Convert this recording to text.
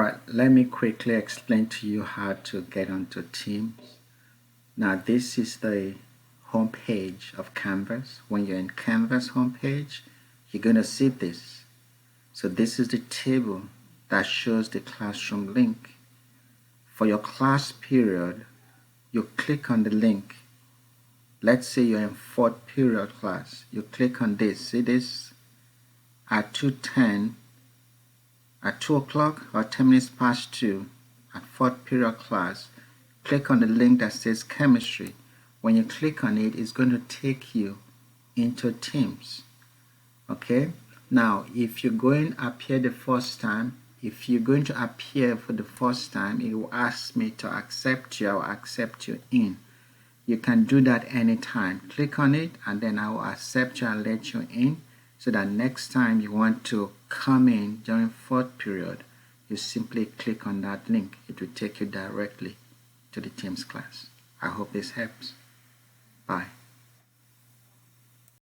Alright, let me quickly explain to you how to get onto Teams. Now this is the home page of Canvas. When you're in Canvas homepage, you're going to see this. So this is the table that shows the classroom link. For your class period, you click on the link. Let's say you're in 4th period class. You click on this. See this? At 2:10, at 2 o'clock or 10 minutes past 2, at 4th period class, click on the link that says chemistry. When you click on it, it's going to take you into Teams. Okay? Now, if you're going to appear the first time, if you're going to appear for the first time, it will ask me to accept you. I will accept you in. You can do that anytime. Click on it and then I will accept you and let you in, so that next time you want to come in during 4th period, you simply click on that link. It will take you directly to the Teams class. I hope this helps. Bye.